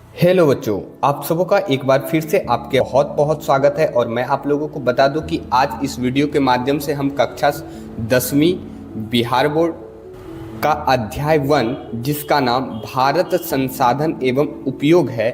Hello बच्चों, आप सबों का एक बार फिर से आपके बहुत बहुत स्वागत है। और मैं आप लोगों को बता दूं कि आज इस वीडियो के माध्यम से हम कक्षा 10वीं बिहार बोर्ड का अध्याय 1 जिसका नाम भारत संसाधन एवं उपयोग है,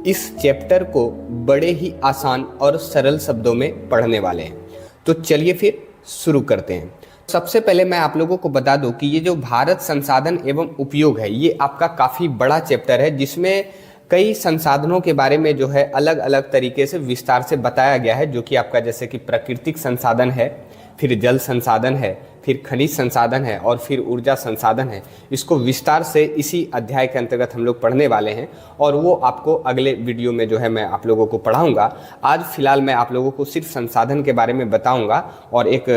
इस चैप्टर को बड़े ही आसान और सरल शब्दों में पढ़ने वाले हैं। तो चलिए फिर शुरू करते हैं। सबसे पहले मैं आप लोगों को बता दूं कि ये जो भारत संसाधन एवं उपयोग है, ये आपका काफ़ी बड़ा चैप्टर है जिसमें कई संसाधनों के बारे में जो है अलग अलग तरीके से विस्तार से बताया गया है। जो कि आपका जैसे कि प्राकृतिक संसाधन है, फिर जल संसाधन है, फिर खनिज संसाधन है और फिर ऊर्जा संसाधन है। इसको विस्तार से इसी अध्याय के अंतर्गत हम लोग पढ़ने वाले हैं और वो आपको अगले वीडियो में जो है मैं आप लोगों को पढ़ाऊंगा। आज फिलहाल मैं आप लोगों को सिर्फ संसाधन के बारे में बताऊंगा और एक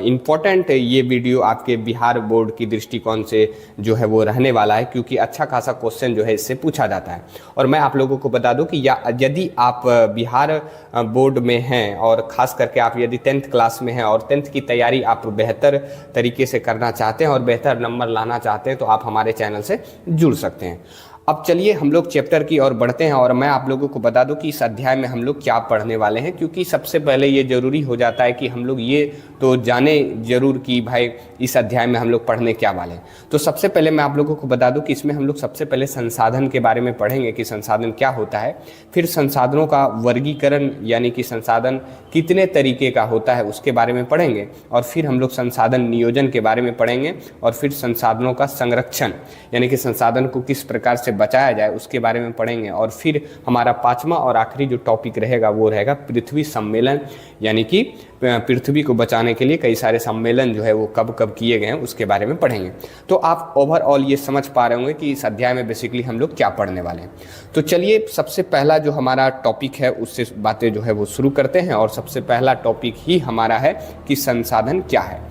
इम्पॉर्टेंट ये वीडियो आपके बिहार बोर्ड की दृष्टिकोण से जो है वो रहने वाला है, क्योंकि अच्छा खासा क्वेश्चन जो है इससे पूछा जाता है। और मैं आप लोगों को बता दूं कि यदि आप बिहार बोर्ड में हैं और ख़ास करके आप यदि 10th क्लास में हैं और 10th की तैयारी आप बेहतर तरीके से करना चाहते हैं और बेहतर नंबर लाना चाहते हैं तो आप हमारे चैनल से जुड़ सकते हैं। अब चलिए हम लोग चैप्टर की ओर बढ़ते हैं और मैं आप लोगों को बता दूं कि इस अध्याय में हम लोग क्या पढ़ने वाले हैं, क्योंकि सबसे पहले ये जरूरी हो जाता है कि हम लोग ये तो जाने जरूर कि भाई इस अध्याय में हम लोग पढ़ने क्या वाले हैं। तो सबसे पहले मैं आप लोगों को बता दूं कि इसमें हम लोग सबसे पहले संसाधन के बारे में पढ़ेंगे कि संसाधन क्या होता है, फिर संसाधनों का वर्गीकरण यानी कि संसाधन कितने तरीके का होता है उसके बारे में पढ़ेंगे, और फिर हम लोग संसाधन नियोजन के बारे में पढ़ेंगे, और फिर संसाधनों का संरक्षण यानी कि संसाधन को किस प्रकार से बचाया जाए उसके बारे में पढ़ेंगे, और फिर हमारा पांचवा और आखिरी जो टॉपिक रहेगा वो रहेगा पृथ्वी सम्मेलन, यानी कि पृथ्वी को बचाने के लिए कई सारे सम्मेलन जो है वो कब कब किए गए हैं उसके बारे में पढ़ेंगे। तो आप ओवरऑल ये समझ पा रहे होंगे कि इस अध्याय में बेसिकली हम लोग क्या पढ़ने वाले हैं। तो चलिए सबसे पहला जो हमारा टॉपिक है उससे बातें जो है वो शुरू करते हैं, और सबसे पहला टॉपिक ही हमारा है कि संसाधन क्या है।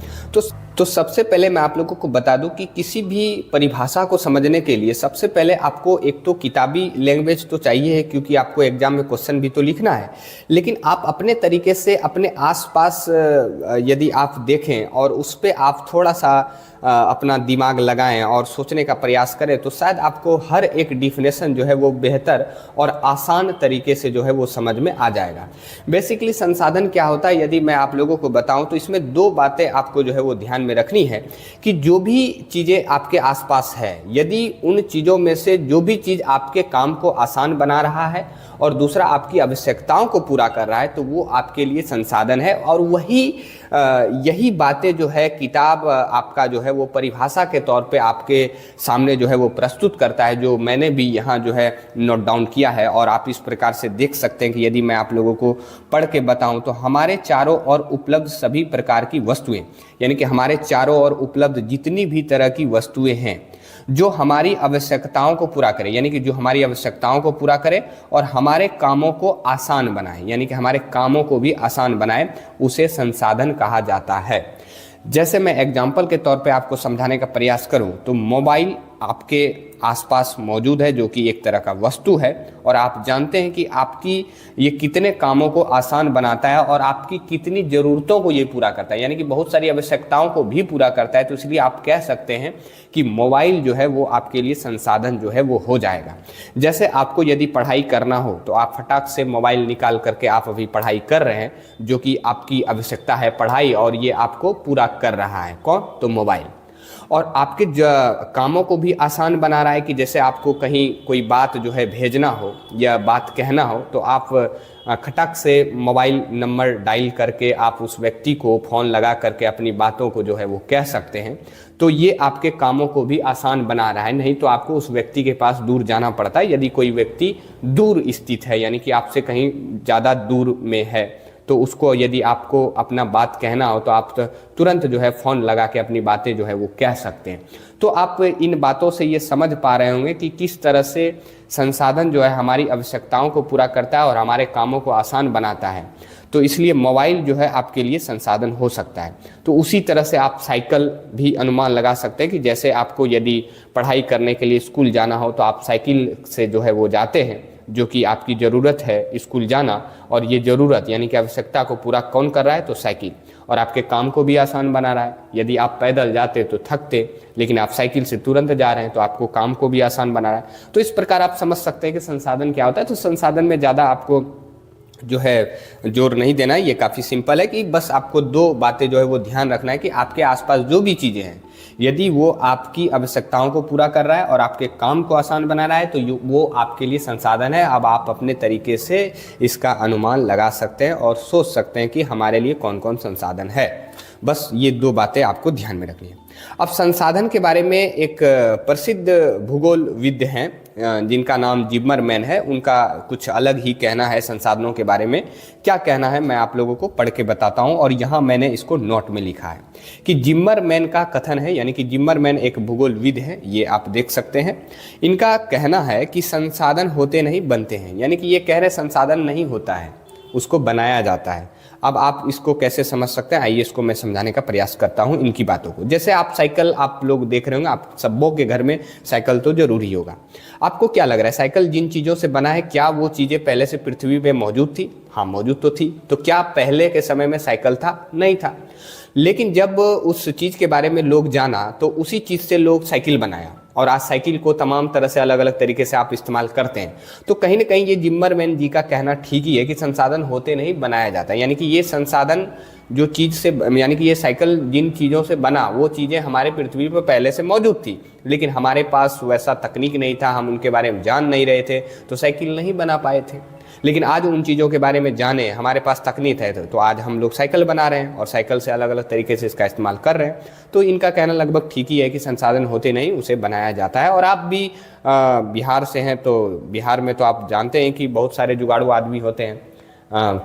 तो सबसे पहले मैं आप लोगों को बता दूं कि किसी भी परिभाषा को समझने के लिए सबसे पहले आपको एक तो किताबी लैंग्वेज तो चाहिए है, क्योंकि आपको एग्जाम में क्वेश्चन भी तो लिखना है, लेकिन आप अपने तरीके से अपने आसपास यदि आप देखें और उस पर आप थोड़ा सा अपना दिमाग लगाएं और सोचने का प्रयास करें तो शायद आपको हर एक डिफिनेशन जो है वो बेहतर और आसान तरीके से जो है वो समझ में आ जाएगा। बेसिकली संसाधन क्या होता है यदि मैं आप लोगों को बताऊं तो इसमें दो बातें आपको जो है वो ध्यान में रखनी है कि जो भी चीज़ें आपके आसपास है, यदि उन चीज़ों में से जो भी चीज़ आपके काम को आसान बना रहा है और दूसरा आपकी आवश्यकताओं को पूरा कर रहा है तो वो आपके लिए संसाधन है। और यही बातें जो है किताब आपका जो है वो परिभाषा के तौर पे आपके सामने जो है वो प्रस्तुत करता है, जो मैंने भी यहाँ जो है नोट डाउन किया है। और आप इस प्रकार से देख सकते हैं कि यदि मैं आप लोगों को पढ़ के बताऊं तो हमारे चारों ओर उपलब्ध सभी प्रकार की वस्तुएं, यानी कि हमारे चारों ओर उपलब्ध जितनी भी तरह की वस्तुएं हैं जो हमारी आवश्यकताओं को पूरा करे, यानी कि जो हमारी आवश्यकताओं को पूरा करे और हमारे कामों को आसान बनाए, यानी कि हमारे कामों को भी आसान बनाए, उसे संसाधन कहा जाता है। जैसे मैं एग्जाम्पल के तौर पे आपको समझाने का प्रयास करूं तो मोबाइल आपके आसपास मौजूद है जो कि एक तरह का वस्तु है, और आप जानते हैं कि आपकी ये कितने कामों को आसान बनाता है और आपकी कितनी ज़रूरतों को ये पूरा करता है, यानी कि बहुत सारी आवश्यकताओं को भी पूरा करता है। तो इसलिए आप कह सकते हैं कि मोबाइल जो है वो आपके लिए संसाधन जो है वो हो जाएगा। जैसे आपको यदि पढ़ाई करना हो तो आप फटाक से मोबाइल निकाल करके आप अभी पढ़ाई कर रहे हैं, जो कि आपकी आवश्यकता है पढ़ाई, और ये आपको पूरा कर रहा है कौन? तो मोबाइल। और आपके कामों को भी आसान बना रहा है कि जैसे आपको कहीं कोई बात जो है भेजना हो या बात कहना हो तो आप खटक से मोबाइल नंबर डायल करके आप उस व्यक्ति को फ़ोन लगा करके अपनी बातों को जो है वो कह सकते हैं। तो ये आपके कामों को भी आसान बना रहा है, नहीं तो आपको उस व्यक्ति के पास दूर जाना पड़ता है। यदि कोई व्यक्ति दूर स्थित है, यानी कि आपसे कहीं ज़्यादा दूर में है, तो उसको यदि आपको अपना बात कहना हो तो आप तुरंत जो है फ़ोन लगा के अपनी बातें जो है वो कह सकते हैं। तो आप इन बातों से ये समझ पा रहे होंगे कि किस तरह से संसाधन जो है हमारी आवश्यकताओं को पूरा करता है और हमारे कामों को आसान बनाता है। तो इसलिए मोबाइल जो है आपके लिए संसाधन हो सकता है। तो उसी तरह से आप साइकिल भी अनुमान लगा सकते हैं कि जैसे आपको यदि पढ़ाई करने के लिए स्कूल जाना हो तो आप साइकिल से जो है वो जाते हैं, जो कि आपकी ज़रूरत है स्कूल जाना, और ये ज़रूरत यानी कि आवश्यकता को पूरा कौन कर रहा है? तो साइकिल। और आपके काम को भी आसान बना रहा है। यदि आप पैदल जाते तो थकते, लेकिन आप साइकिल से तुरंत जा रहे हैं तो आपको काम को भी आसान बना रहा है। तो इस प्रकार आप समझ सकते हैं कि संसाधन क्या होता है। तो संसाधन में ज़्यादा आपको जो है जोर नहीं देना है, ये काफ़ी सिंपल है कि बस आपको दो बातें जो है वो ध्यान रखना है कि आपके आसपास जो भी चीज़ें हैं, यदि वो आपकी आवश्यकताओं को पूरा कर रहा है और आपके काम को आसान बना रहा है तो वो आपके लिए संसाधन है। अब आप अपने तरीके से इसका अनुमान लगा सकते हैं और सोच सकते हैं कि हमारे लिए कौन कौन संसाधन है। बस ये दो बातें आपको ध्यान में रखनी है। अब संसाधन के बारे में एक प्रसिद्ध भूगोलविद हैं जिनका नाम जिम्मरमैन है, उनका कुछ अलग ही कहना है संसाधनों के बारे में। क्या कहना है मैं आप लोगों को पढ़ के बताता हूं, और यहाँ मैंने इसको नोट में लिखा है कि जिम्मरमैन का कथन है, यानी कि जिम्मरमैन एक भूगोलविद है, ये आप देख सकते हैं। इनका कहना है कि संसाधन होते नहीं बनते हैं, यानी कि ये कह रहे संसाधन नहीं होता है, उसको बनाया जाता है। अब आप इसको कैसे समझ सकते हैं, आइए इसको मैं समझाने का प्रयास करता हूं इनकी बातों को। जैसे आप साइकिल, आप लोग देख रहे होंगे, आप सबों के घर में साइकिल तो जरूरी होगा। आपको क्या लग रहा है साइकिल जिन चीज़ों से बना है, क्या वो चीज़ें पहले से पृथ्वी पे मौजूद थी? हाँ, मौजूद तो थी। तो क्या पहले के समय में साइकिल था? नहीं था। लेकिन जब उस चीज़ के बारे में लोग जाना तो उसी चीज़ से लोग साइकिल बनाया, और आज साइकिल को तमाम तरह से अलग अलग तरीके से आप इस्तेमाल करते हैं। तो कहीं ना कहीं ये जिम्मरमैन जी का कहना ठीक ही है कि संसाधन होते नहीं, बनाया जाता है। यानी कि ये संसाधन जो चीज़ से, यानी कि ये साइकिल जिन चीज़ों से बना वो चीज़ें हमारे पृथ्वी पर पहले से मौजूद थी, लेकिन हमारे पास वैसा तकनीक नहीं था, हम उनके बारे में जान नहीं रहे थे, तो साइकिल नहीं बना पाए थे। लेकिन आज उन चीज़ों के बारे में जाने, हमारे पास तकनीक है, तो आज हम लोग साइकिल बना रहे हैं और साइकिल से अलग अलग तरीके से इसका इस्तेमाल कर रहे हैं। तो इनका कहना लगभग ठीक ही है कि संसाधन होते नहीं, उसे बनाया जाता है। और आप भी बिहार से हैं, तो बिहार में तो आप जानते हैं कि बहुत सारे जुगाड़ू आदमी होते हैं,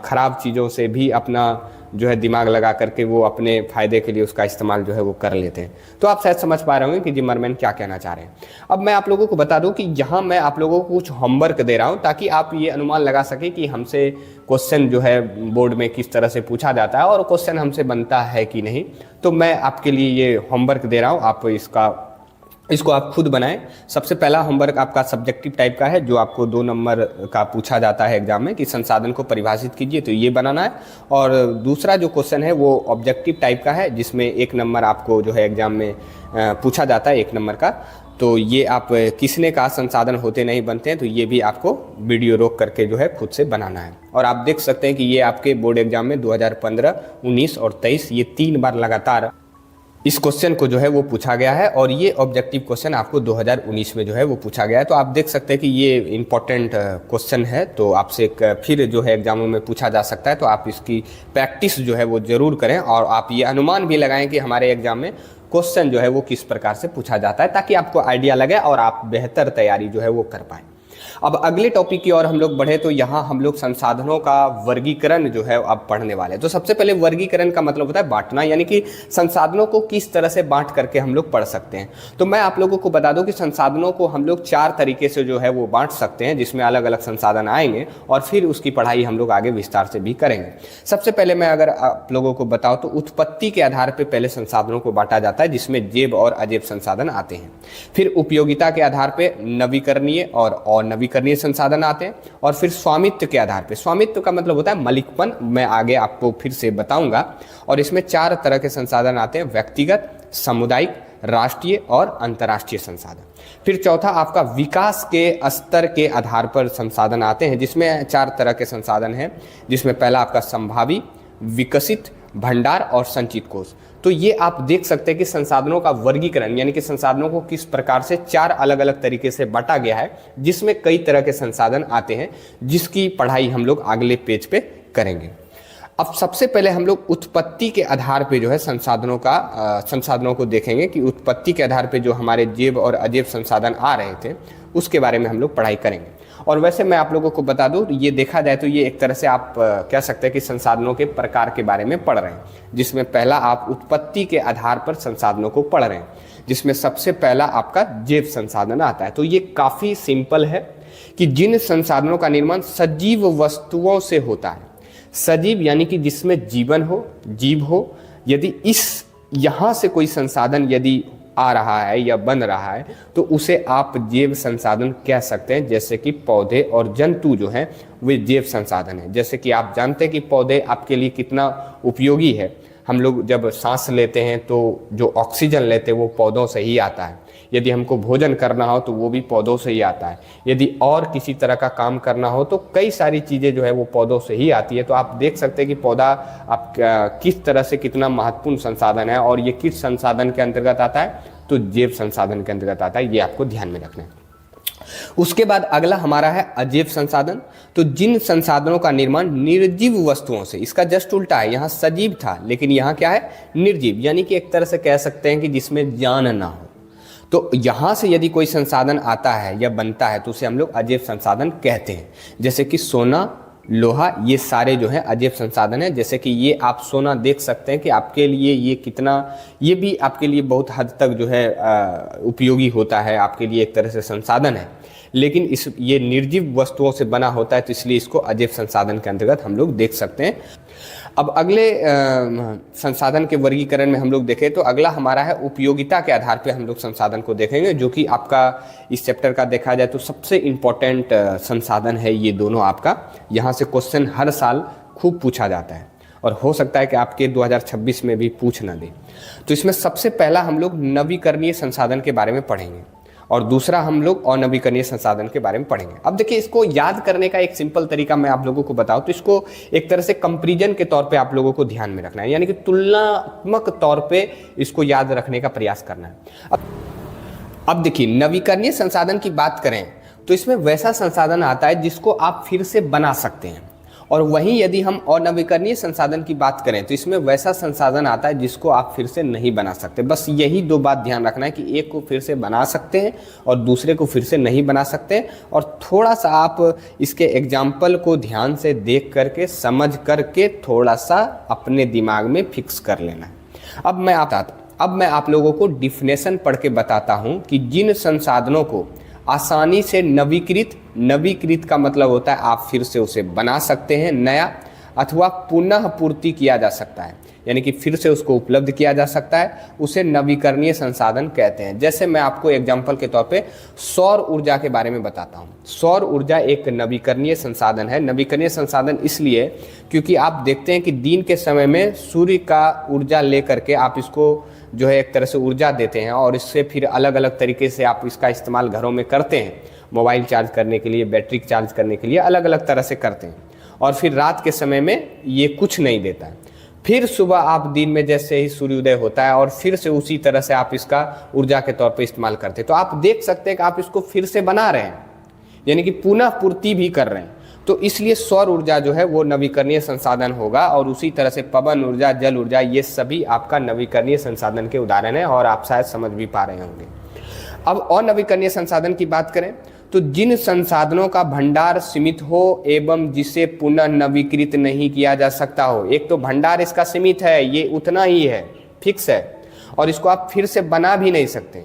ख़राब चीज़ों से भी अपना जो है दिमाग लगा करके वो अपने फ़ायदे के लिए उसका इस्तेमाल जो है वो कर लेते हैं। तो आप शायद समझ पा रहे होंगे कि जिम्मरमैन क्या कहना चाह रहे हैं। अब मैं आप लोगों को बता दूं कि यहाँ मैं आप लोगों को कुछ होमवर्क दे रहा हूँ ताकि आप ये अनुमान लगा सकें कि हमसे क्वेश्चन जो है बोर्ड में किस तरह से पूछा जाता है और क्वेश्चन हमसे बनता है कि नहीं। तो मैं आपके लिए ये होमवर्क दे रहा हूँ, आप इसको आप खुद बनाएं। सबसे पहला होमवर्क आपका सब्जेक्टिव टाइप का है, जो आपको 2 नंबर का पूछा जाता है एग्जाम में कि संसाधन को परिभाषित कीजिए, तो ये बनाना है। और दूसरा जो क्वेश्चन है वो ऑब्जेक्टिव टाइप का है, जिसमें 1 नंबर आपको जो है एग्जाम में पूछा जाता है 1 नंबर का। तो ये आप किसने कहा संसाधन होते नहीं बनते हैं, तो ये भी आपको वीडियो रोक करके जो है खुद से बनाना है। और आप देख सकते हैं कि ये आपके बोर्ड एग्जाम में 2015, 19 और 23 ये 3 बार लगातार इस क्वेश्चन को जो है वो पूछा गया है, और ये ऑब्जेक्टिव क्वेश्चन आपको 2019 में जो है वो पूछा गया है। तो आप देख सकते हैं कि ये इंपॉर्टेंट क्वेश्चन है, तो आपसे फिर जो है एग्जामों में पूछा जा सकता है। तो आप इसकी प्रैक्टिस जो है वो ज़रूर करें, और आप ये अनुमान भी लगाएं कि हमारे एग्जाम में क्वेश्चन जो है वो किस प्रकार से पूछा जाता है, ताकि आपको आइडिया लगे और आप बेहतर तैयारी जो है वो कर पाएँ। अब अगले टॉपिक की ओर हम लोग बढ़े, तो यहाँ हम लोग संसाधनों का वर्गीकरण जो है अब पढ़ने वाले हैं। तो सबसे पहले वर्गीकरण का मतलब होता है बांटना, यानी कि संसाधनों को किस तरह से बांट करके हम लोग पढ़ सकते हैं। तो मैं आप लोगों को बता दूं कि संसाधनों को हम लोग 4 तरीके से जो है वो बांट सकते हैं, जिसमें अलग अलग संसाधन आएंगे और फिर उसकी पढ़ाई हम लोग आगे विस्तार से भी करेंगे। सबसे पहले मैं अगर आप लोगों को बताऊं तो उत्पत्ति के आधार पर पहले संसाधनों को बांटा जाता है, जिसमें जैव और अजैव संसाधन आते हैं। फिर उपयोगिता के आधार पर नवीकरणीय और नवीकरणीय संसाधन आते हैं, और फिर स्वामित्व के आधार पे, स्वामित्व का मतलब होता है मालिकपन, मैं आगे आपको फिर से बताऊंगा। और इसमें 4 तरह के संसाधन आते हैं, व्यक्तिगत, सामुदायिक, राष्ट्रीय और अंतर्राष्ट्रीय संसाधन। फिर चौथा आपका विकास के स्तर के आधार पर संसाधन आते हैं, जिसमें 4 तरह के संसाधन हैं, जिसमें पहला आपका संभावी, विकसित, भंडार और संचित कोष। तो ये आप देख सकते हैं कि संसाधनों का वर्गीकरण, यानी कि संसाधनों को किस प्रकार से 4 अलग अलग तरीके से बांटा गया है, जिसमें कई तरह के संसाधन आते हैं, जिसकी पढ़ाई हम लोग अगले पेज पे करेंगे। अब सबसे पहले हम लोग उत्पत्ति के आधार पे जो है संसाधनों को देखेंगे कि उत्पत्ति के आधार पे जो हमारे जैव और अजैव संसाधन आ रहे थे उसके बारे में हम लोग पढ़ाई करेंगे। और वैसे मैं आप लोगों को बता दूं, ये देखा जाए तो ये एक तरह से आप कह सकते हैं कि संसाधनों के प्रकार के बारे में पढ़ रहे हैं, जिसमें पहला आप उत्पत्ति के आधार पर संसाधनों को पढ़ रहे हैं, जिसमें सबसे पहला आपका जैव संसाधन आता है। तो ये काफ़ी सिंपल है कि जिन संसाधनों का निर्माण सजीव वस्तुओं से होता है, सजीव यानी कि जिसमें जीवन हो, जीव हो, यदि यहाँ से कोई संसाधन यदि आ रहा है या बन रहा है तो उसे आप जैव संसाधन कह सकते हैं। जैसे कि पौधे और जंतु जो हैं वे जैव संसाधन हैं। जैसे कि आप जानते हैं कि पौधे आपके लिए कितना उपयोगी है, हम लोग जब सांस लेते हैं तो जो ऑक्सीजन लेते हैं वो पौधों से ही आता है। यदि हमको भोजन करना हो तो वो भी पौधों से ही आता है। यदि और किसी तरह का काम करना हो तो कई सारी चीज़ें जो है वो पौधों से ही आती है। तो आप देख सकते हैं कि पौधा आप किस तरह से कितना महत्वपूर्ण संसाधन है, और ये किस संसाधन के अंतर्गत आता है, तो जैव संसाधन के अंतर्गत आता है। ये आपको ध्यान में रखना है। उसके बाद अगला हमारा है अजैव संसाधन। तो जिन संसाधनों का निर्माण निर्जीव वस्तुओं से, इसका जस्ट उल्टा है, यहाँ सजीव था लेकिन यहाँ क्या है, निर्जीव, यानी कि एक तरह से कह सकते हैं कि जिसमें जान ना हो। तो यहाँ से यदि कोई संसाधन आता है या बनता है तो उसे हम लोग अजैव संसाधन कहते हैं। जैसे कि सोना, लोहा, ये सारे जो है अजैव संसाधन है। जैसे कि ये आप सोना देख सकते हैं कि आपके लिए ये कितना, ये भी आपके लिए बहुत हद तक जो है उपयोगी होता है, आपके लिए एक तरह से संसाधन है, लेकिन ये निर्जीव वस्तुओं से बना होता है, तो इसलिए इसको अजैव संसाधन के अंतर्गत हम लोग देख सकते हैं। अब अगले संसाधन के वर्गीकरण में हम लोग देखें तो अगला हमारा है उपयोगिता के आधार पे हम लोग संसाधन को देखेंगे, जो कि आपका इस चैप्टर का देखा जाए तो सबसे इम्पोर्टेंट संसाधन है ये दोनों। आपका यहाँ से क्वेश्चन हर साल खूब पूछा जाता है और हो सकता है कि आपके 2026 में भी पूछ ना दे। तो इसमें सबसे पहला हम लोग नवीकरणीय संसाधन के बारे में पढ़ेंगे और दूसरा हम लोग अनवीकरणीय संसाधन के बारे में पढ़ेंगे। अब देखिए, इसको याद करने का एक सिंपल तरीका मैं आप लोगों को बताऊं तो इसको एक तरह से कंपैरिजन के तौर पे आप लोगों को ध्यान में रखना है, यानी कि तुलनात्मक तौर पे इसको याद रखने का प्रयास करना है। अब देखिए, नवीकरणीय संसाधन की बात करें तो इसमें वैसा संसाधन आता है जिसको आप फिर से बना सकते हैं, और वहीं यदि हम अनवीकरणीय संसाधन की बात करें तो इसमें वैसा संसाधन आता है जिसको आप फिर से नहीं बना सकते। बस यही दो बात ध्यान रखना है कि एक को फिर से बना सकते हैं और दूसरे को फिर से नहीं बना सकते। और थोड़ा सा आप इसके एग्जाम्पल को ध्यान से देख करके, समझ करके थोड़ा सा अपने दिमाग में फिक्स कर लेना है। अब मैं आप लोगों को डिफिनेशन पढ़ के बताता हूँ कि जिन संसाधनों को आसानी से नवीकृत का मतलब होता है आप फिर से उसे बना सकते हैं नया, अथवा पुनः पूर्ति किया जा सकता है, यानी कि फिर से उसको उपलब्ध किया जा सकता है, उसे नवीकरणीय संसाधन कहते हैं। जैसे मैं आपको एग्जांपल के तौर पे सौर ऊर्जा के बारे में बताता हूँ। सौर ऊर्जा एक नवीकरणीय संसाधन है। नवीकरणीय संसाधन इसलिए क्योंकि आप देखते हैं कि दिन के समय में सूर्य का ऊर्जा लेकर के आप इसको जो है एक तरह से ऊर्जा देते हैं, और इससे फिर अलग अलग तरीके से आप इसका इस्तेमाल घरों में करते हैं, मोबाइल चार्ज करने के लिए, बैटरी चार्ज करने के लिए, अलग अलग तरह से करते हैं। और फिर रात के समय में ये कुछ नहीं देता है। फिर सुबह आप दिन में जैसे ही सूर्योदय होता है और फिर से उसी तरह से आप इसका ऊर्जा के तौर पे इस्तेमाल करते हैं। तो आप देख सकते हैं कि आप इसको फिर से बना रहे हैं, यानी कि पुनः पूर्ति भी कर रहे हैं। तो इसलिए सौर ऊर्जा जो है वो नवीकरणीय संसाधन होगा, और उसी तरह से पवन ऊर्जा, जल ऊर्जा, ये सभी आपका नवीकरणीय संसाधन के उदाहरण है, और आप शायद समझ भी पा रहे होंगे। अब अनवीकरणीय संसाधन की बात करें तो जिन संसाधनों का भंडार सीमित हो एवं जिसे पुनः नवीकृत नहीं किया जा सकता हो। एक तो भंडार इसका सीमित है, ये उतना ही है, फिक्स है, और इसको आप फिर से बना भी नहीं सकते।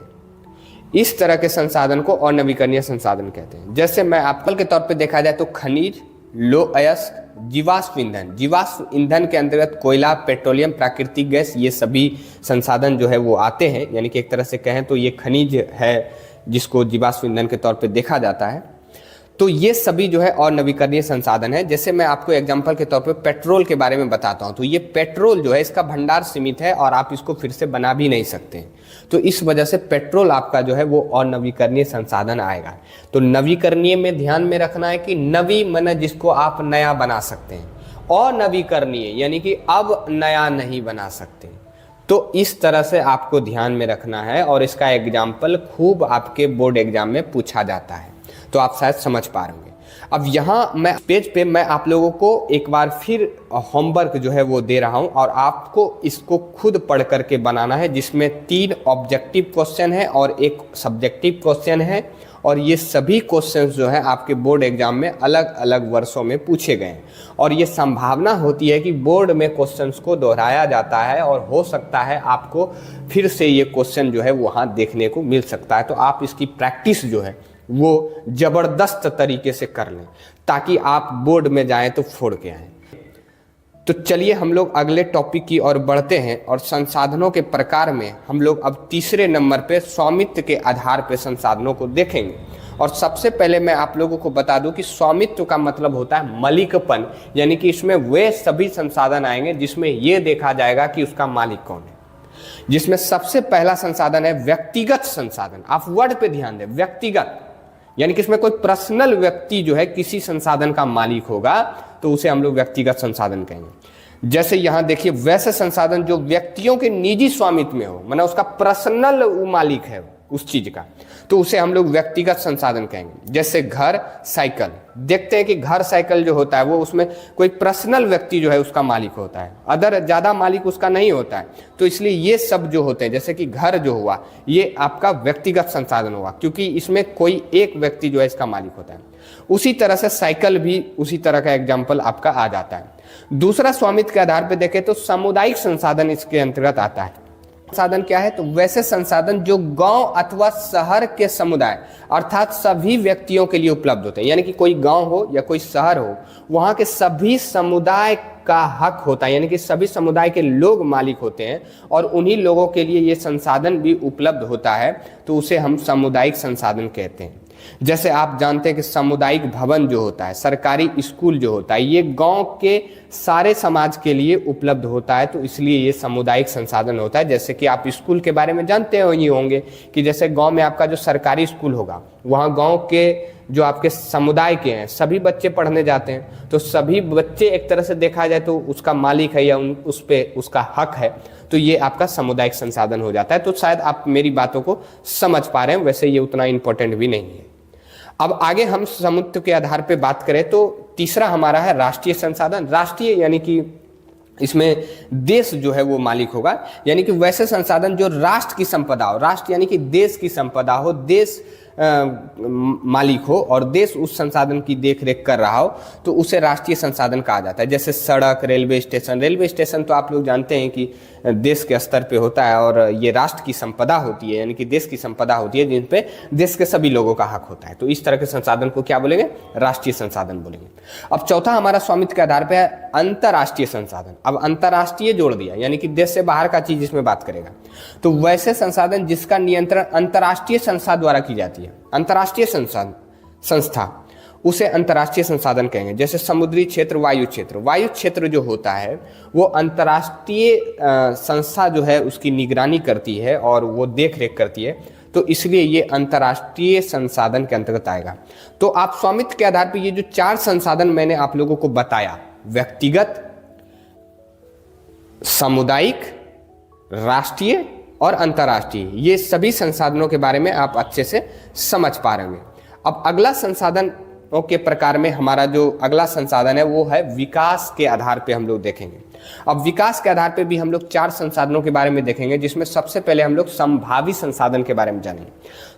इस तरह के संसाधन को अनवीकरणीय संसाधन कहते हैं। जैसे मैं आपको के तौर पे देखा जाए तो खनिज, लौह अयस्क, जीवाश्म ईंधन। जीवाश्म ईंधन के अंतर्गत कोयला, पेट्रोलियम, प्राकृतिक गैस, ये सभी संसाधन जो है वो आते हैं। यानी कि एक तरह से कहें तो ये खनिज है जिसको जीवाश्म ईंधन के तौर पे देखा जाता है। तो ये सभी जो है अनवीकरणीय संसाधन है। जैसे मैं आपको एग्जांपल के तौर पे पेट्रोल के बारे में बताता हूँ, तो ये पेट्रोल जो है इसका भंडार सीमित है और आप इसको फिर से बना भी नहीं सकते। तो इस वजह से पेट्रोल आपका जो है वो अनवीकरणीय संसाधन आएगा। तो नवीकरणीय में ध्यान में रखना है कि नवी माने जिसको आप नया बना सकते हैं, अनवीकरणीय यानी कि अब नया नहीं बना सकते। तो इस तरह से आपको ध्यान में रखना है, और इसका एग्जाम्पल खूब आपके बोर्ड एग्जाम में पूछा जाता है, तो आप शायद समझ पा रहे होंगे। अब यहाँ मैं पेज पे मैं आप लोगों को एक बार फिर होमवर्क जो है वो दे रहा हूँ, और आपको इसको खुद पढ़ करके बनाना है, जिसमें 3 ऑब्जेक्टिव क्वेश्चन है और 1 सब्जेक्टिव क्वेश्चन है। और ये सभी क्वेश्चंस जो है आपके बोर्ड एग्जाम में अलग अलग वर्षों में पूछे गए हैं, और ये संभावना होती है कि बोर्ड में क्वेश्चंस को दोहराया जाता है, और हो सकता है आपको फिर से ये क्वेश्चन जो है वहाँ देखने को मिल सकता है। तो आप इसकी प्रैक्टिस जो है वो जबरदस्त तरीके से कर लें, ताकि आप बोर्ड में जाएं तो फोड़ के आएँ। तो चलिए हम लोग अगले टॉपिक की ओर बढ़ते हैं, और संसाधनों के प्रकार में हम लोग अब तीसरे नंबर पे स्वामित्व के आधार पे संसाधनों को देखेंगे। और सबसे पहले मैं आप लोगों को बता दूं कि स्वामित्व का मतलब होता है मालिकपन, यानी कि इसमें वे सभी संसाधन आएंगे जिसमें यह देखा जाएगा कि उसका मालिक कौन है। जिसमें सबसे पहला संसाधन है व्यक्तिगत संसाधन। आप वर्ड पे ध्यान दें, व्यक्तिगत, यानी कि इसमें कोई पर्सनल व्यक्ति जो है किसी संसाधन का मालिक होगा तो उसे हम लोग व्यक्तिगत संसाधन कहेंगे। जैसे यहां देखिए, वैसे संसाधन जो व्यक्तियों के निजी स्वामित्व में हो, माना उसका पर्सनल मालिक है उस चीज का, तो उसे हम लोग व्यक्तिगत संसाधन कहेंगे। जैसे घर, साइकिल, देखते हैं कि घर साइकिल जो होता है वो उसमें कोई पर्सनल व्यक्ति जो है उसका मालिक होता है, अदर ज्यादा मालिक उसका नहीं होता है। तो इसलिए ये सब जो होते हैं, जैसे कि घर जो हुआ, ये आपका व्यक्तिगत संसाधन हुआ, क्योंकि इसमें कोई एक व्यक्ति जो है इसका मालिक होता है। उसी तरह से साइकिल भी उसी तरह का एग्जाम्पल आपका आ जाता है। दूसरा स्वामित्व के आधार पर देखें तो सामुदायिक संसाधन इसके अंतर्गत आता है। संसाधन क्या है? तो वैसे संसाधन जो गांव अथवा शहर के समुदाय अर्थात सभी व्यक्तियों के लिए उपलब्ध होते हैं, यानी कि कोई गांव हो या कोई शहर हो, वहां के सभी समुदाय का हक होता है, यानी कि सभी समुदाय के लोग मालिक होते हैं और उन्हीं लोगों के लिए ये संसाधन भी उपलब्ध होता है, तो उसे हम सामुदायिक संसाधन कहते हैं। जैसे आप जानते हैं कि सामुदायिक भवन जो होता है, सरकारी स्कूल जो होता है, ये गांव के सारे समाज के लिए उपलब्ध होता है, तो इसलिए ये सामुदायिक संसाधन होता है। जैसे कि आप स्कूल के बारे में जानते ही होंगे कि जैसे गांव में आपका जो सरकारी स्कूल होगा, वहाँ गांव के जो आपके समुदाय के हैं सभी बच्चे पढ़ने जाते हैं, तो सभी बच्चे एक तरह से देखा जाए तो उसका मालिक है या उस पर उसका हक है, तो ये आपका सामुदायिक संसाधन हो जाता है। तो शायद आप मेरी बातों को समझ पा रहे हैं, वैसे ये उतना इंपॉर्टेंट भी नहीं है। अब आगे हम स्वामित्व के आधार पे बात करें तो तीसरा हमारा है राष्ट्रीय संसाधन। राष्ट्रीय यानी कि इसमें देश जो है वो मालिक होगा, यानी कि वैसे संसाधन जो राष्ट्र की संपदा हो, राष्ट्र यानी कि देश की संपदा हो, देश मालिक हो और देश उस संसाधन की देख रेख कर रहा हो, तो उसे राष्ट्रीय संसाधन कहा जाता है। जैसे सड़क, रेलवे स्टेशन। रेलवे स्टेशन तो आप लोग जानते हैं कि देश के स्तर पे होता है और ये राष्ट्र की संपदा होती है, यानी कि देश की संपदा होती है जिन पे देश के सभी लोगों का हक होता है। तो इस तरह के संसाधन को क्या बोलेंगे? राष्ट्रीय संसाधन बोलेंगे। अब चौथा हमारा स्वामित्व के आधार पर है अंतर्राष्ट्रीय संसाधन। अब अंतर्राष्ट्रीय जोड़ दिया, यानी कि देश से बाहर का चीज इसमें बात करेगा। तो वैसे संसाधन जिसका नियंत्रण अंतर्राष्ट्रीय संस्था द्वारा की जाती है, अंतर्राष्ट्रीय संस्था, उसे अंतर्राष्ट्रीय संसाधन कहेंगे। जैसे समुद्री क्षेत्र, वायु क्षेत्र। वायु क्षेत्र जो होता है वो अंतर्राष्ट्रीय संस्था जो है उसकी निगरानी करती है और वो देख रेख करती है, तो इसलिए ये अंतर्राष्ट्रीय संसाधन के अंतर्गत आएगा। तो आप स्वामित्व के आधार पर ये जो चार संसाधन मैंने आप लोगों को बताया, व्यक्तिगत, सामुदायिक, राष्ट्रीय और अंतर्राष्ट्रीय, ये सभी संसाधनों के बारे में आप अच्छे से समझ पा रहे होंगे। अब अगला संसाधनों के प्रकार में हमारा जो अगला संसाधन है वो है विकास के आधार पे हम लोग देखेंगे। अब विकास के आधार पे भी हम लोग चार संसाधनों के बारे में देखेंगे, जिसमें सबसे पहले हम लोग संभावी संसाधन के बारे में जानेंगे।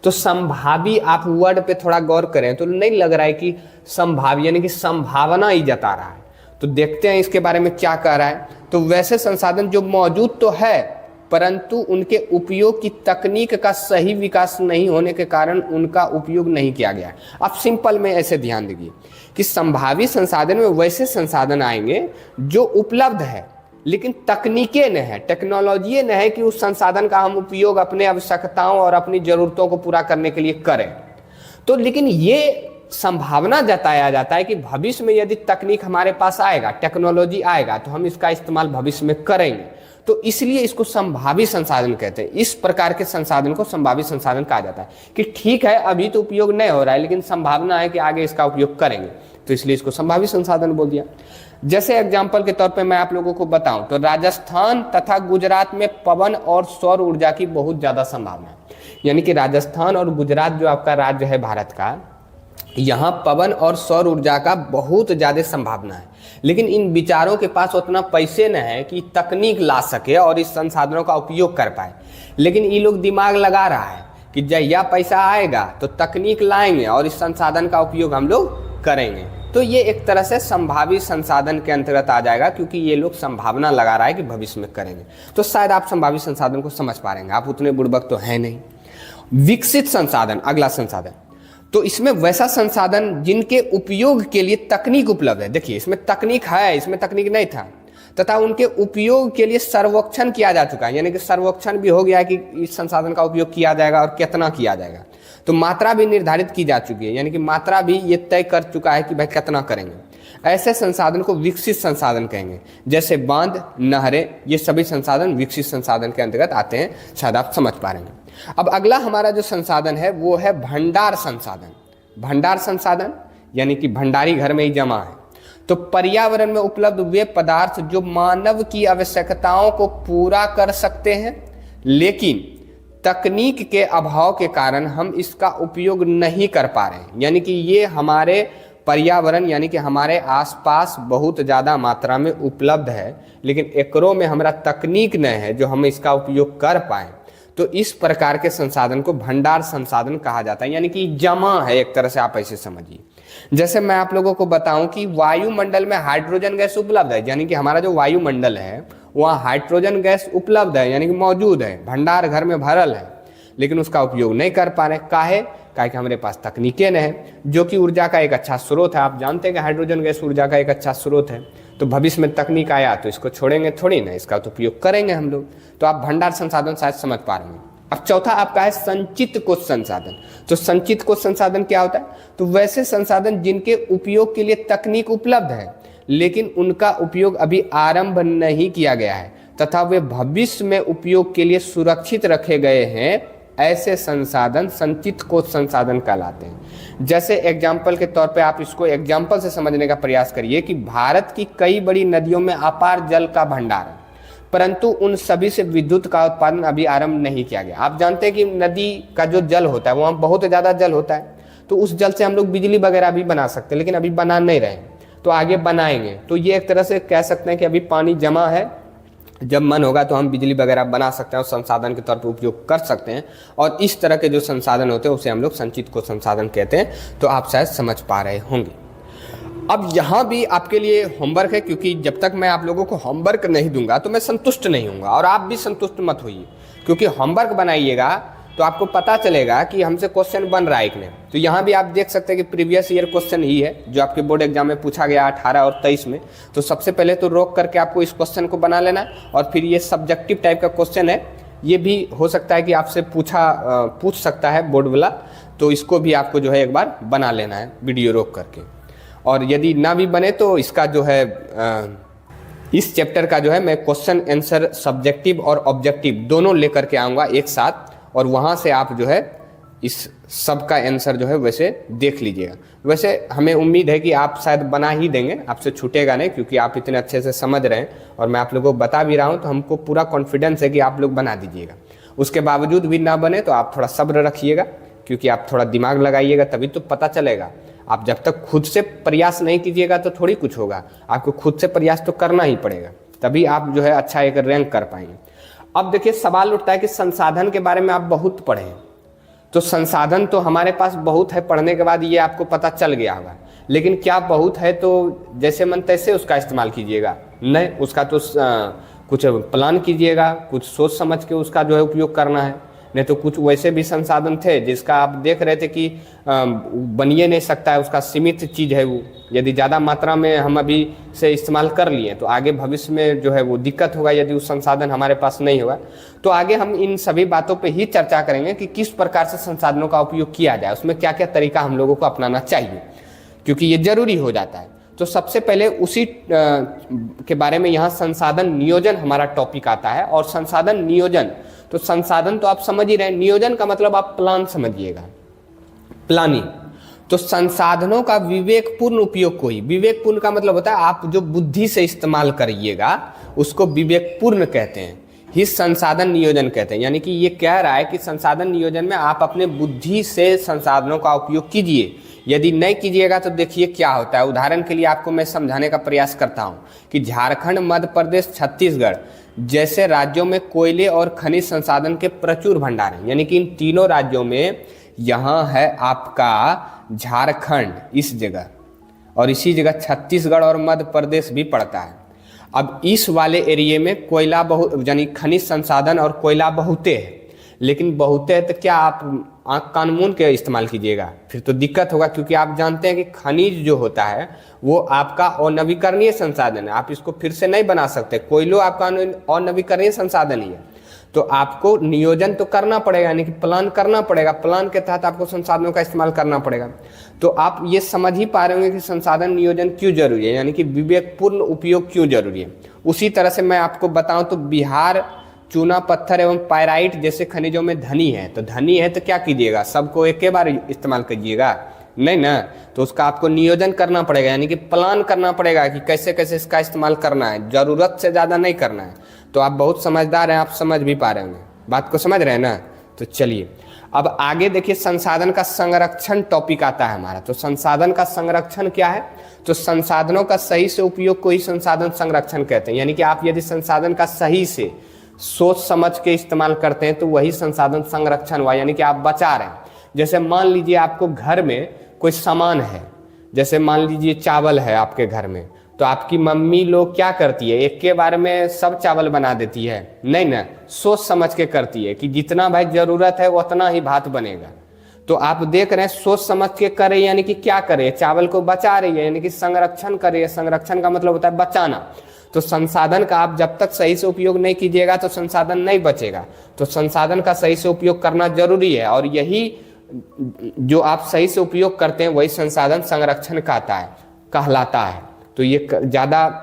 तो संभावी, आप वर्ड पे थोड़ा गौर करें तो नहीं लग रहा है कि संभावी यानी कि संभावना ही जता रहा है, तो देखते हैं इसके बारे में क्या कह रहा है। तो वैसे संसाधन जो मौजूद तो है परंतु उनके उपयोग की तकनीक का सही विकास नहीं होने के कारण उनका उपयोग नहीं किया गया है। आप सिंपल में ऐसे ध्यान दीजिए कि संभावी संसाधन में वैसे संसाधन आएंगे जो उपलब्ध है लेकिन तकनीकें न है, टेक्नोलॉजी न है कि उस संसाधन का हम उपयोग अपने आवश्यकताओं और अपनी जरूरतों को पूरा करने के लिए करें। तो लेकिन ये संभावना जताया जाता है कि भविष्य में यदि तकनीक हमारे पास आएगा, टेक्नोलॉजी आएगा, तो हम इसका इस्तेमाल भविष्य में करेंगे, तो इसलिए इसको संभावी संसाधन कहते हैं। इस प्रकार के संसाधन को संभावी संसाधन कहा जाता है कि ठीक है अभी तो उपयोग नहीं हो रहा है लेकिन संभावना है कि आगे इसका उपयोग करेंगे, तो इसलिए इसको संभावी संसाधन बोल दिया। जैसे एग्जाम्पल के तौर पे मैं आप लोगों को बताऊं तो राजस्थान तथा गुजरात में पवन और सौर ऊर्जा की बहुत ज्यादा संभावना है। यानी कि राजस्थान और गुजरात जो आपका राज्य है भारत का, यहाँ पवन और सौर ऊर्जा का बहुत ज्यादा संभावना है, लेकिन इन विचारों के पास उतना पैसे न है कि तकनीक ला सके और इस संसाधनों का उपयोग कर पाए। लेकिन ये लोग दिमाग लगा रहा है कि जब यह पैसा आएगा तो तकनीक लाएंगे और इस संसाधन का उपयोग हम लोग करेंगे। तो ये एक तरह से संभावी संसाधन के अंतर्गत आ जाएगा, क्योंकि ये लोग संभावना लगा रहा है कि भविष्य में करेंगे। तो शायद आप संभावी संसाधन को समझ पा रहे हैं, आप उतने बुड़बक तो है नहीं। विकसित संसाधन, अगला संसाधन, तो इसमें वैसा संसाधन जिनके उपयोग के लिए तकनीक उपलब्ध है। देखिए इसमें तकनीक है, इसमें तकनीक नहीं था, तथा उनके उपयोग के लिए सर्वेक्षण किया जा चुका है, यानी कि सर्वेक्षण भी हो गया है कि इस संसाधन का उपयोग किया जाएगा और कितना किया जाएगा। तो मात्रा भी निर्धारित की जा चुकी है, यानी कि मात्रा भी ये तय कर चुका है कि भाई कितना करेंगे। ऐसे संसाधन को विकसित संसाधन कहेंगे, जैसे बांध, नहरें, ये सभी संसाधन विकसित संसाधन के अंतर्गत आते हैं, शायद आप समझ पा रहे हैं। अब अगला हमारा जो संसाधन है वो है भंडार संसाधन। भंडार संसाधन यानी कि भंडारी घर में ही जमा है। तो पर्यावरण में उपलब्ध वे पदार्थ जो मानव की आवश्यकताओं को पूरा कर सकते हैं, लेकिन तकनीक के अभाव के कारण हम इसका उपयोग नहीं कर पा रहे हैं। यानी कि ये हमारे पर्यावरण यानी कि हमारे आसपास बहुत ज़्यादा मात्रा में उपलब्ध है, लेकिन एकरों में हमारा तकनीक नहीं है जो हम इसका उपयोग कर पाएँ। तो इस प्रकार के संसाधन को भंडार संसाधन कहा जाता है, यानी कि जमा है, एक तरह से आप ऐसे समझिए। जैसे मैं आप लोगों को बताऊं कि वायुमंडल में हाइड्रोजन गैस उपलब्ध है, यानी कि हमारा जो वायुमंडल है वहाँ हाइड्रोजन गैस उपलब्ध है, यानी कि मौजूद है, भंडार घर में भरल है, लेकिन उसका उपयोग नहीं कर पा रहे। काहे कि हमारे पास तकनीकें नहीं है, जो कि ऊर्जा का एक अच्छा स्रोत है। आप जानते हैं कि हाइड्रोजन गैस ऊर्जा का एक अच्छा स्रोत है। तो भविष्य में तकनीक आया तो इसको छोड़ेंगे थोड़ी ना, इसका तो उपयोग करेंगे हम लोग। तो आप भंडार संसाधन शायद समझ पा रहे हैं। अब चौथा आपका है संचित कोष संसाधन। तो संचित कोष संसाधन क्या होता है? तो वैसे संसाधन जिनके उपयोग के लिए तकनीक उपलब्ध है, लेकिन उनका उपयोग अभी आरंभ नहीं किया गया है तथा वे भविष्य में उपयोग के लिए सुरक्षित रखे गए हैं, ऐसे संसाधन संचित कोष संसाधन कहलाते हैं। जैसे एग्जाम्पल के तौर पे आप इसको एग्जाम्पल से समझने का प्रयास करिए कि भारत की कई बड़ी नदियों में अपार जल का भंडार है, परंतु उन सभी से विद्युत का उत्पादन अभी आरंभ नहीं किया गया। आप जानते हैं कि नदी का जो जल होता है वहाँ बहुत ज़्यादा जल होता है, तो उस जल से हम लोग बिजली वगैरह भी बना सकते हैं, लेकिन अभी बना नहीं रहे, तो आगे बनाएंगे। तो ये एक तरह से कह सकते हैं कि अभी पानी जमा है, जब मन होगा तो हम बिजली वगैरह बना सकते हैं और संसाधन के तौर पर उपयोग कर सकते हैं। और इस तरह के जो संसाधन होते हैं उसे हम लोग संचित कोष संसाधन कहते हैं। तो आप शायद समझ पा रहे होंगे। अब यहाँ भी आपके लिए होमवर्क है, क्योंकि जब तक मैं आप लोगों को होमवर्क नहीं दूंगा तो मैं संतुष्ट नहीं होऊंगा, और आप भी संतुष्ट मत होइए, क्योंकि होमवर्क बनाइएगा तो आपको पता चलेगा कि हमसे क्वेश्चन बन रहा है कि नहीं। तो यहाँ भी आप देख सकते हैं कि प्रीवियस ईयर क्वेश्चन ही है जो आपके बोर्ड एग्जाम में पूछा गया 18 और 23 में। तो सबसे पहले तो रोक करके आपको इस क्वेश्चन को बना लेना है, और फिर ये सब्जेक्टिव टाइप का क्वेश्चन है, ये भी हो सकता है कि आपसे पूछ सकता है बोर्ड वाला, तो इसको भी आपको जो है एक बार बना लेना है वीडियो रोक करके। और यदि ना भी बने तो इसका जो है इस चैप्टर का जो है मैं क्वेश्चन आंसर सब्जेक्टिव और ऑब्जेक्टिव दोनों लेकर के आऊँगा एक साथ, और वहाँ से आप जो है इस सब का आंसर जो है वैसे देख लीजिएगा। वैसे हमें उम्मीद है कि आप शायद बना ही देंगे, आपसे छूटेगा नहीं, क्योंकि आप इतने अच्छे से समझ रहे हैं और मैं आप लोगों को बता भी रहा हूँ, तो हमको पूरा कॉन्फिडेंस है कि आप लोग बना दीजिएगा। उसके बावजूद भी ना बने तो आप थोड़ा सब्र रखिएगा, क्योंकि आप थोड़ा दिमाग लगाइएगा, तभी तो पता चलेगा। आप जब तक खुद से प्रयास नहीं कीजिएगा तो थोड़ी कुछ होगा, आपको खुद से प्रयास तो करना ही पड़ेगा, तभी आप जो है अच्छा एक रैंक कर पाएंगे। अब देखिए सवाल उठता है कि संसाधन के बारे में आप बहुत पढ़े हैं, तो संसाधन तो हमारे पास बहुत है, पढ़ने के बाद ये आपको पता चल गया होगा, लेकिन क्या बहुत है तो जैसे मन तैसे उसका इस्तेमाल कीजिएगा? नहीं, उसका तो कुछ प्लान कीजिएगा, कुछ सोच समझ के उसका जो है उपयोग करना है। नहीं तो कुछ वैसे भी संसाधन थे जिसका आप देख रहे थे कि बनिए नहीं सकता है, उसका सीमित चीज़ है वो, यदि ज़्यादा मात्रा में हम अभी से इस्तेमाल कर लिए तो आगे भविष्य में जो है वो दिक्कत होगा, यदि वो संसाधन हमारे पास नहीं होगा। तो आगे हम इन सभी बातों पे ही चर्चा करेंगे कि किस प्रकार से संसाधनों का उपयोग किया जाए, उसमें क्या क्या तरीका हम लोगों को अपनाना चाहिए, क्योंकि ये जरूरी हो जाता है। तो सबसे पहले उसी के बारे में यहाँ संसाधन नियोजन हमारा टॉपिक आता है। और संसाधन नियोजन, तो संसाधन तो आप समझ ही रहे हैं, नियोजन का मतलब आप प्लान समझिएगा, प्लानिंग। तो संसाधनों का विवेकपूर्ण उपयोग, कोई विवेकपूर्ण का मतलब होता है आप जो बुद्धि से इस्तेमाल करिएगा उसको विवेकपूर्ण कहते हैं, ही संसाधन नियोजन कहते हैं। यानी कि ये कह रहा है कि संसाधन नियोजन में आप अपने बुद्धि से संसाधनों का उपयोग कीजिए, यदि नहीं कीजिएगा तो देखिए क्या होता है। उदाहरण के लिए आपको मैं समझाने का प्रयास करता हूँ कि झारखंड, मध्य प्रदेश, छत्तीसगढ़ जैसे राज्यों में कोयले और खनिज संसाधन के प्रचुर भंडार हैं। यानी कि इन तीनों राज्यों में, यहाँ है आपका झारखंड इस जगह, और इसी जगह छत्तीसगढ़ और मध्य प्रदेश भी पड़ता है। अब इस वाले एरिया में कोयला बहुत, यानी खनिज संसाधन और कोयला बहुते है, लेकिन बहुते है तो क्या आप आँख कान मूंद के इस्तेमाल कीजिएगा? फिर तो दिक्कत होगा, क्योंकि आप जानते हैं कि खनिज जो होता है वो आपका अनवीकरणीय संसाधन है, आप इसको फिर से नहीं बना सकते। कोयलो आपका अनवीकरणीय संसाधन ही है। तो आपको नियोजन तो करना पड़ेगा, यानी कि प्लान करना पड़ेगा, प्लान के तहत आपको संसाधनों का इस्तेमाल करना पड़ेगा। तो आप ये समझ ही पा रहे होंगे कि संसाधन नियोजन क्यों जरूरी है, यानी कि विवेकपूर्ण उपयोग क्यों जरूरी है। उसी तरह से मैं आपको बताऊं तो बिहार चूना पत्थर एवं पायराइट जैसे खनिजों में धनी है, तो धनी है तो क्या कीजिएगा, सबको एक बार इस्तेमाल कीजिएगा, नहीं ना, तो उसका आपको नियोजन करना पड़ेगा, यानी कि प्लान करना पड़ेगा कि कैसे कैसे इसका इस्तेमाल करना है, जरूरत से ज़्यादा नहीं करना है। तो आप बहुत समझदार हैं, आप समझ भी पा रहे होंगे, बात को समझ रहे हैं ना। तो चलिए अब आगे देखिए, संसाधन का संरक्षण टॉपिक आता है हमारा। तो संसाधन का संरक्षण क्या है, तो संसाधनों का सही से उपयोग को ही संसाधन संरक्षण कहते हैं। यानी कि आप यदि संसाधन का सही से सोच समझ के इस्तेमाल करते हैं तो वही संसाधन संरक्षण हुआ, यानी कि आप बचा रहे हैं। जैसे मान लीजिए आपको घर में कोई सामान है, जैसे मान लीजिए चावल है आपके घर में, तो आपकी मम्मी लोग क्या करती है, एक के बारे में सब चावल बना देती है, नहीं ना, सोच समझ के करती है कि जितना भाई जरूरत है उतना ही भात बनेगा। तो आप देख रहे हैं सोच समझ के करे, यानी कि क्या करे, चावल को बचा रही है, यानी कि संरक्षण करे। संरक्षण का मतलब होता है बचाना। तो संसाधन का आप जब तक सही से उपयोग नहीं कीजिएगा तो संसाधन नहीं बचेगा। तो संसाधन का सही से उपयोग करना जरूरी है, और यही जो आप सही से उपयोग करते हैं वही संसाधन संरक्षण कहलाता है। तो ये ज़्यादा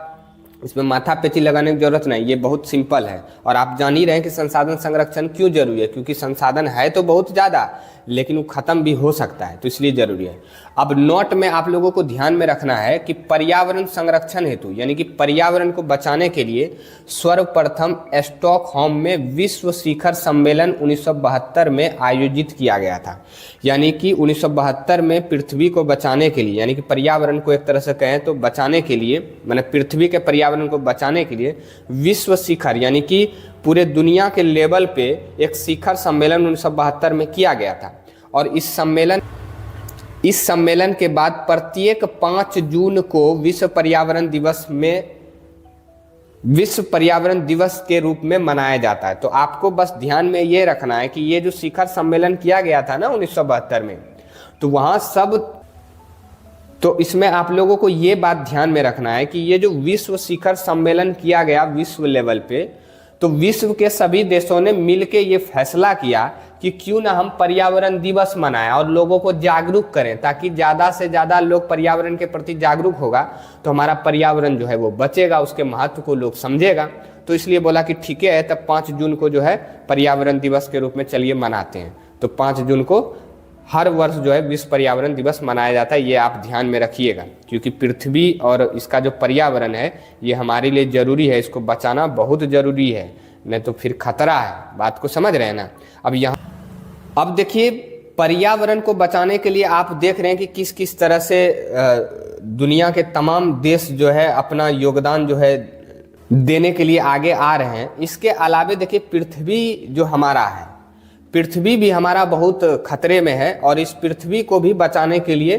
इसमें माथा पेची लगाने की जरूरत नहीं, ये बहुत सिंपल है। और आप जान ही रहे हैं कि संसाधन संरक्षण क्यों जरूरी है, क्योंकि संसाधन है तो बहुत ज़्यादा, लेकिन वो ख़त्म भी हो सकता है, तो इसलिए जरूरी है। अब नोट में आप लोगों को ध्यान में रखना है कि पर्यावरण संरक्षण हेतु, यानी कि पर्यावरण को बचाने के लिए सर्वप्रथम स्टॉकहोम में विश्व शिखर सम्मेलन 1972 में आयोजित किया गया था। यानी कि 1972 में पृथ्वी को बचाने के लिए, यानी कि पर्यावरण को एक तरह से कहें तो बचाने के लिए, मैंने पृथ्वी के पर्यावरण को बचाने के लिए विश्व शिखर, यानी कि पूरे दुनिया के लेवल पे एक शिखर सम्मेलन 1972 में किया गया था। और इस सम्मेलन के बाद प्रत्येक 5 जून को विश्व पर्यावरण दिवस के रूप में मनाया जाता है। तो आपको बस ध्यान में ये रखना है कि ये जो शिखर सम्मेलन किया गया था ना 1972 में, तो वहाँ तो इसमें आप लोगों को ये बात ध्यान में रखना है कि ये जो विश्व शिखर सम्मेलन किया गया विश्व लेवल पे, तो विश्व के सभी देशों ने मिलकर ये फैसला किया कि क्यों ना हम पर्यावरण दिवस मनाएं और लोगों को जागरूक करें, ताकि ज़्यादा से ज़्यादा लोग पर्यावरण के प्रति जागरूक होगा तो हमारा पर्यावरण जो है वो बचेगा, उसके महत्व को लोग समझेगा। तो इसलिए बोला कि ठीक है, तब 5 जून को जो है पर्यावरण दिवस के रूप में चलिए मनाते हैं। तो 5 जून को हर वर्ष जो है विश्व पर्यावरण दिवस मनाया जाता है, ये आप ध्यान में रखिएगा, क्योंकि पृथ्वी और इसका जो पर्यावरण है ये हमारे लिए ज़रूरी है, इसको बचाना बहुत ज़रूरी है, नहीं तो फिर खतरा है। बात को समझ रहे हैं ना। अब देखिए, पर्यावरण को बचाने के लिए आप देख रहे हैं कि किस किस तरह से दुनिया के तमाम देश जो है अपना योगदान जो है देने के लिए आगे आ रहे हैं। इसके अलावा देखिए, पृथ्वी जो हमारा है, पृथ्वी भी हमारा बहुत खतरे में है, और इस पृथ्वी को भी बचाने के लिए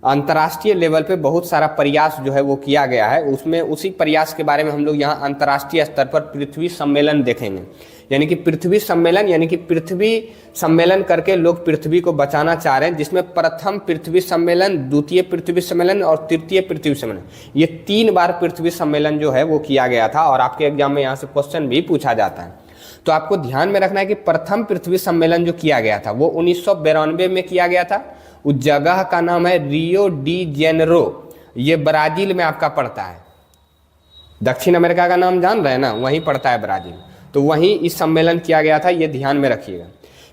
अंतर्राष्ट्रीय लेवल पे बहुत सारा प्रयास जो है वो किया गया है। उसमें उसी प्रयास के बारे में हम लोग यहाँ अंतर्राष्ट्रीय स्तर पर पृथ्वी सम्मेलन देखेंगे। यानी कि पृथ्वी सम्मेलन, यानी कि पृथ्वी सम्मेलन करके लोग पृथ्वी को बचाना चाह रहे हैं, जिसमें प्रथम पृथ्वी सम्मेलन, द्वितीय पृथ्वी सम्मेलन और तृतीय पृथ्वी सम्मेलन, ये 3 बार पृथ्वी सम्मेलन जो है वो किया गया था। और आपके एग्जाम में यहाँ से क्वेश्चन भी पूछा जाता है। तो आपको ध्यान में रखना है कि प्रथम पृथ्वी सम्मेलन जो किया गया था वो 1992 में किया गया था। उस जगह का नाम है रियो डी जेनेरो, ये ब्राजील में आपका पड़ता है। दक्षिण अमेरिका का नाम जान रहे हैं ना, वहीं पड़ता है ब्राजील। तो वहीं इस सम्मेलन किया गया था, ये ध्यान में रखिएगा।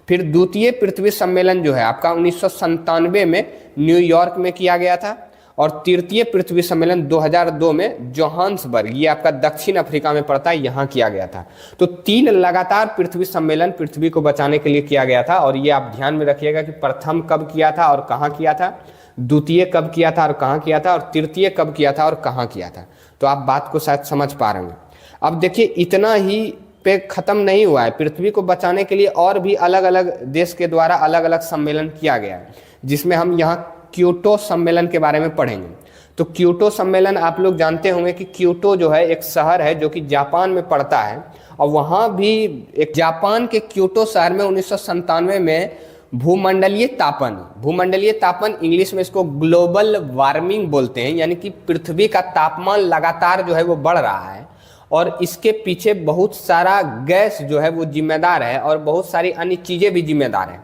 फिर द्वितीय पृथ्वी सम्मेलन जो है आपका 1997 में न्यूयॉर्क में किया गया था, और तृतीय पृथ्वी सम्मेलन 2002 में जोहान्सबर्ग, ये आपका दक्षिण अफ्रीका में पड़ता है, यहाँ किया गया था। तो 3 लगातार पृथ्वी सम्मेलन पृथ्वी को बचाने के लिए किया गया था। और ये आप ध्यान में रखिएगा कि प्रथम कब किया था और कहाँ किया था, द्वितीय कब किया था और कहाँ किया था, और तृतीय कब किया था और कहाँ किया था। तो आप बात को शायद समझ पा रहे हैं। अब देखिए, इतना ही पे ख़त्म नहीं हुआ है, पृथ्वी को बचाने के लिए और भी अलग अलग देश के द्वारा अलग अलग सम्मेलन किया गया है, जिसमें हम यहाँ क्योटो सम्मेलन के बारे में पढ़ेंगे। तो क्योटो सम्मेलन आप लोग जानते होंगे कि क्योटो जो है एक शहर है जो कि जापान में पड़ता है, और वहाँ भी एक जापान के क्योटो शहर में 1997 में भूमंडलीय तापन, इंग्लिश में इसको ग्लोबल वार्मिंग बोलते हैं, यानी कि पृथ्वी का तापमान लगातार जो है वो बढ़ रहा है, और इसके पीछे बहुत सारा गैस जो है वो जिम्मेदार है और बहुत सारी अन्य चीज़ें भी जिम्मेदार हैं।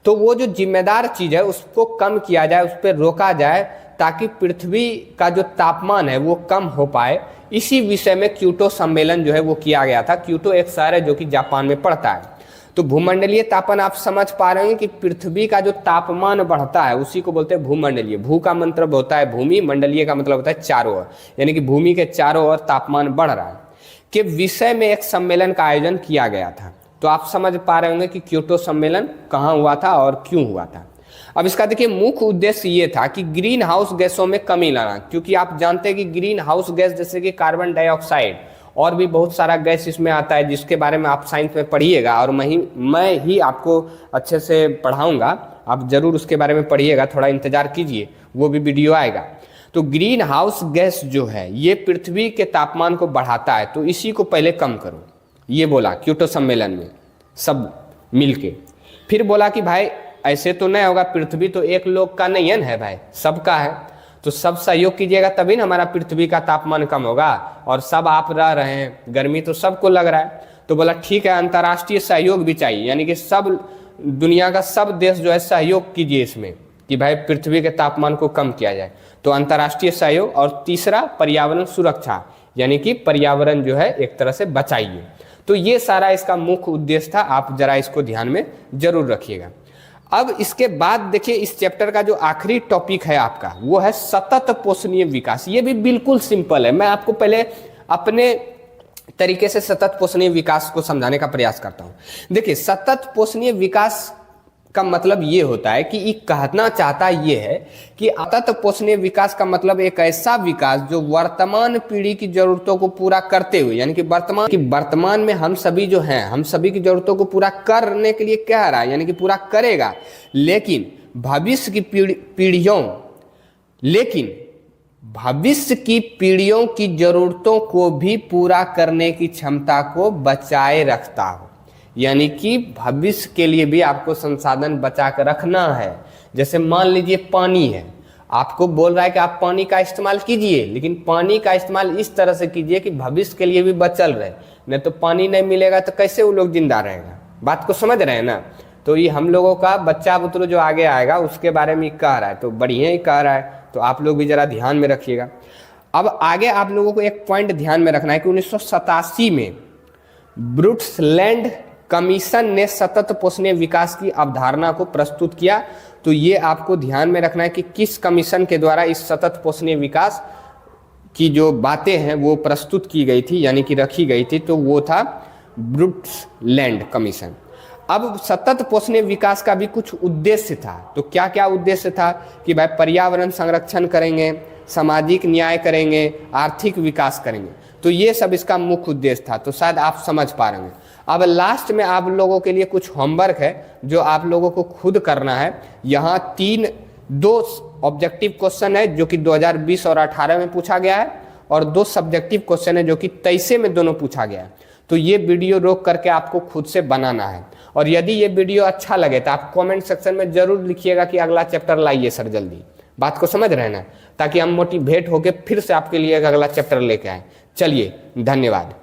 तो वो जो जिम्मेदार चीज़ है उसको कम किया जाए, उस पर रोका जाए ताकि पृथ्वी का जो तापमान है वो कम हो पाए। इसी विषय में क्योटो सम्मेलन जो है वो किया गया था। क्योटो एक शहर है जो कि जापान में पड़ता है। तो भूमंडलीय तापन आप समझ पा रहे हैं कि पृथ्वी का जो तापमान बढ़ता है उसी को बोलते हैं भूमंडलीय। भू का मतलब होता है भूमि, मंडलीय का मतलब होता है चारों ओर, यानी कि भूमि के चारों ओर तापमान बढ़ रहा है के विषय में एक सम्मेलन का आयोजन किया गया था। तो आप समझ पा रहे होंगे कि क्योटो सम्मेलन कहाँ हुआ था और क्यों हुआ था। अब इसका देखिए मुख्य उद्देश्य ये था कि ग्रीन हाउस गैसों में कमी लाना, क्योंकि आप जानते हैं कि ग्रीन हाउस गैस जैसे कि कार्बन डाइऑक्साइड और भी बहुत सारा गैस इसमें आता है जिसके बारे में आप साइंस में पढ़िएगा और मैं ही आपको अच्छे से पढ़ाऊंगा। आप जरूर उसके बारे में पढ़िएगा, थोड़ा इंतजार कीजिए, वो भी वीडियो आएगा। तो ग्रीन हाउस गैस जो है ये पृथ्वी के तापमान को बढ़ाता है, तो इसी को पहले कम करो, ये बोला क्योटो सम्मेलन में सब मिलके। फिर बोला कि भाई ऐसे तो नहीं होगा, पृथ्वी तो एक लोग का नहीं है भाई, सबका है, तो सब सहयोग कीजिएगा तभी ना हमारा पृथ्वी का तापमान कम होगा। और सब आप रह रहे हैं, गर्मी तो सबको लग रहा है। तो बोला ठीक है, अंतर्राष्ट्रीय सहयोग भी चाहिए, यानी कि सब दुनिया का सब देश जो है सहयोग कीजिए इसमें कि भाई पृथ्वी के तापमान को कम किया जाए। तो अंतर्राष्ट्रीय सहयोग। और तीसरा पर्यावरण सुरक्षा, यानी कि पर्यावरण जो है एक तरह से बचाइए। तो ये सारा इसका मुख्य उद्देश्य था, आप जरा इसको ध्यान में जरूर रखिएगा। अब इसके बाद देखिए इस चैप्टर का जो आखिरी टॉपिक है आपका वो है सतत पोषणीय विकास। ये भी बिल्कुल सिंपल है, मैं आपको पहले अपने तरीके से सतत पोषणीय विकास को समझाने का प्रयास करता हूं। देखिए सतत पोषणीय विकास का मतलब ये होता है कि ये कहना चाहता ये है कि सतत पोषणीय विकास का मतलब एक ऐसा विकास जो वर्तमान पीढ़ी की जरूरतों को पूरा करते हुए, यानी कि वर्तमान में हम सभी जो हैं, हम सभी की जरूरतों को पूरा करने के लिए कह रहा है, यानी कि पूरा करेगा, लेकिन भविष्य की पीढ़ियों की जरूरतों को भी पूरा करने की क्षमता को बचाए रखता हो। यानी कि भविष्य के लिए भी आपको संसाधन बचा कर रखना है। जैसे मान लीजिए पानी है, आपको बोल रहा है कि आप पानी का इस्तेमाल कीजिए, लेकिन पानी का इस्तेमाल इस तरह से कीजिए कि भविष्य के लिए भी बचल रहे, नहीं तो पानी नहीं मिलेगा तो कैसे वो लोग जिंदा रहेगा। बात को समझ रहे हैं ना। तो ये हम लोगों का बच्चा बुतरू जो आगे आएगा उसके बारे में कह रहा है, तो बढ़िया ही कह रहा है, तो आप लोग भी जरा ध्यान में रखिएगा। अब आगे आप लोगों को एक पॉइंट ध्यान में रखना है कि 1987 में ब्रुट्सलैंड कमीशन ने सतत पोषणीय विकास की अवधारणा को प्रस्तुत किया। तो ये आपको ध्यान में रखना है कि किस कमीशन के द्वारा इस सतत पोषणीय विकास की जो बातें हैं वो प्रस्तुत की गई थी, यानी कि रखी गई थी, तो वो था ब्रुट्सलैंड कमीशन। अब सतत पोषणीय विकास का भी कुछ उद्देश्य था। तो क्या क्या उद्देश्य था कि भाई पर्यावरण संरक्षण करेंगे, सामाजिक न्याय करेंगे, आर्थिक विकास करेंगे। तो ये सब इसका मुख्य उद्देश्य था। तो शायद आप समझ पा रहे हैं। अब लास्ट में आप लोगों के लिए कुछ होमवर्क है जो आप लोगों को खुद करना है। यहाँ दो ऑब्जेक्टिव क्वेश्चन है जो कि 2020 और 18 में पूछा गया है, और 2 सब्जेक्टिव क्वेश्चन है जो कि 23 में दोनों पूछा गया है। तो ये वीडियो रोक करके आपको खुद से बनाना है। और यदि ये वीडियो अच्छा लगे तो आप कमेंट सेक्शन में जरूर लिखिएगा कि अगला चैप्टर लाइए सर जल्दी। बात को समझ रहे हैं ना, ताकि हम मोटिवेट होकर फिर से आपके लिए एक अगला चैप्टर लेके आए। चलिए, धन्यवाद।